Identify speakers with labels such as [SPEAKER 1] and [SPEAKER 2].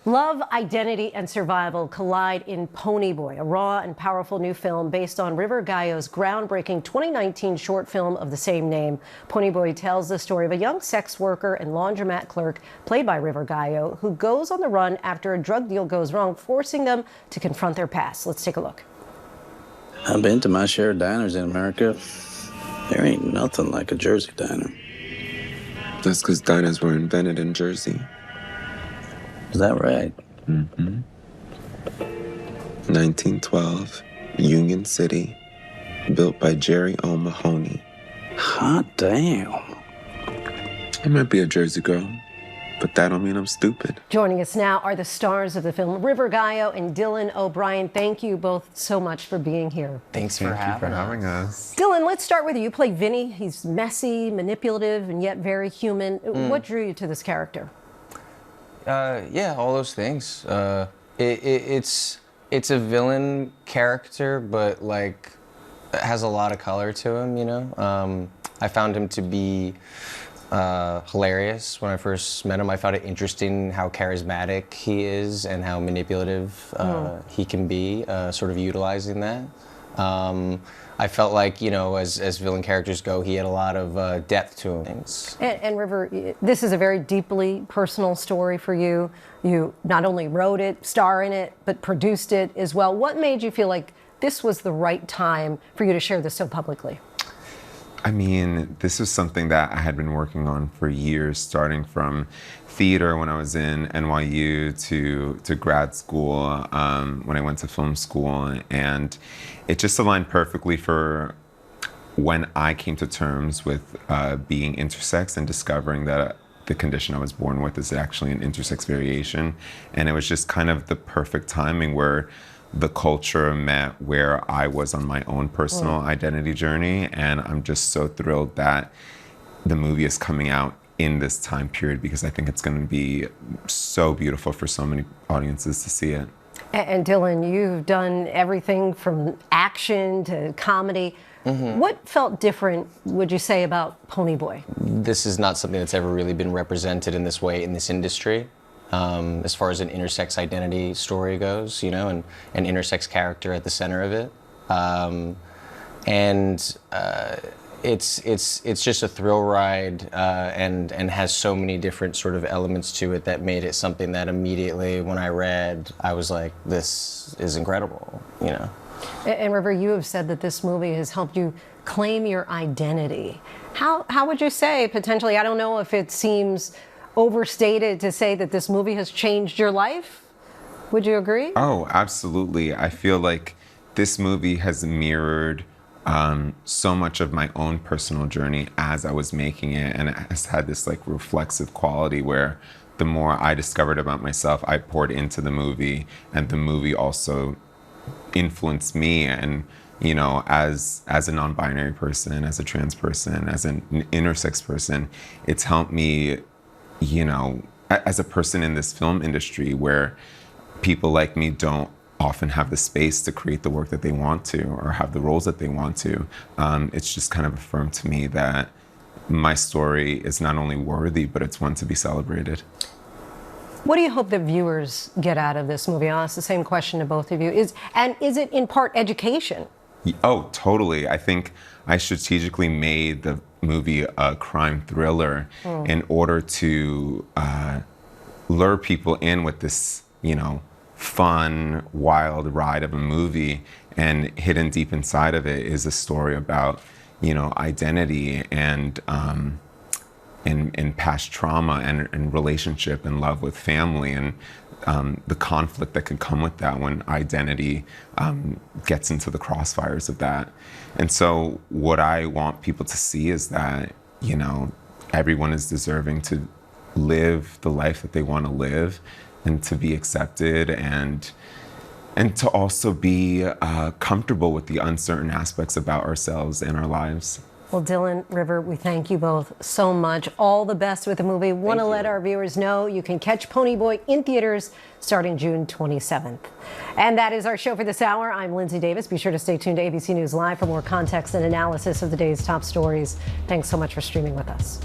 [SPEAKER 1] Love, identity, and survival collide in Ponyboi, a raw and powerful new film based on River Gallo's groundbreaking 2019 short film of the same name. Ponyboi tells the story of a young sex worker and laundromat clerk, played by River Gallo, who goes on the run after a drug deal goes wrong, forcing them to confront their past. Let's take a look.
[SPEAKER 2] I've been to my share of diners in America. There ain't nothing like a Jersey diner.
[SPEAKER 3] That's because diners were invented in Jersey.
[SPEAKER 2] Is that right?
[SPEAKER 3] Mm-hmm. 1912, Union City, built by Jerry O. Mahoney.
[SPEAKER 2] Hot damn.
[SPEAKER 3] I might be a Jersey girl, but that don't mean I'm stupid.
[SPEAKER 1] Joining us now are the stars of the film, River Gallo and Dylan O'Brien. Thank you both so much for being here.
[SPEAKER 4] Thanks for having us.
[SPEAKER 1] Dylan, let's start with you. You play Vinny. He's messy, manipulative, and yet very human. What drew you to this character?
[SPEAKER 4] Yeah, all those things. It's a villain character, but like has a lot of color to him. You know, I found him to be hilarious when I first met him. I found it interesting how charismatic he is and how manipulative he can be. Sort of utilizing that. I felt like, you know, as villain characters go, he had a lot of depth to him.
[SPEAKER 1] And River, this is a very deeply personal story for you. You not only wrote it, star in it, but produced it as well. What made you feel like this was the right time for you to share this so publicly?
[SPEAKER 5] I mean, this was something that I had been working on for years, starting from theater when I was in NYU to grad school when I went to film school. And it just aligned perfectly for when I came to terms with being intersex and discovering that the condition I was born with is actually an intersex variation. And it was just kind of the perfect timing where the culture met where I was on my own personal identity journey. And I'm just so thrilled that the movie is coming out in this time period because I think it's going to be so beautiful for so many audiences to see it.
[SPEAKER 1] And Dylan, you've done everything from action to comedy. What felt different, would you say, about Ponyboi?
[SPEAKER 4] This is not something that's ever really been represented in this way in this industry. As far as an intersex identity story goes, you know, and an intersex character at the center of it. It's just a thrill ride and has so many different sort of elements to it that made it something that immediately when I read, I was like, this is incredible, you know.
[SPEAKER 1] And River, you have said that this movie has helped you claim your identity. How would you say, potentially, I don't know if it seems overstated to say that this movie has changed your life? Would you agree?
[SPEAKER 5] Oh, absolutely. I feel like this movie has mirrored so much of my own personal journey as I was making it, and it has had this like reflexive quality where the more I discovered about myself, I poured into the movie, and the movie also influenced me. And you know, as a non-binary person, as a trans person, as an intersex person, it's helped me, you know, as a person in this film industry where people like me don't often have the space to create the work that they want to or have the roles that they want to, it's just kind of affirmed to me that my story is not only worthy, but it's one to be celebrated.
[SPEAKER 1] What do you hope that viewers get out of this movie? I'll ask the same question to both of you. Is it in part education?
[SPEAKER 5] Oh, totally. I think I strategically made the movie a crime thriller in order to lure people in with this, you know, fun, wild ride of a movie. And hidden deep inside of it is a story about, you know, identity and past trauma and relationship and love with family and the conflict that can come with that when identity gets into the crossfires of that. And so what I want people to see is that, you know, everyone is deserving to live the life that they want to live and to be accepted and to also be comfortable with the uncertain aspects about ourselves and our lives.
[SPEAKER 1] Well, Dylan, River, we thank you both so much. All the best with the movie. Want to let our viewers know you can catch Ponyboi in theaters starting June 27th. And that is our show for this hour. I'm Linsey Davis. Be sure to stay tuned to ABC News Live for more context and analysis of the day's top stories. Thanks so much for streaming with us.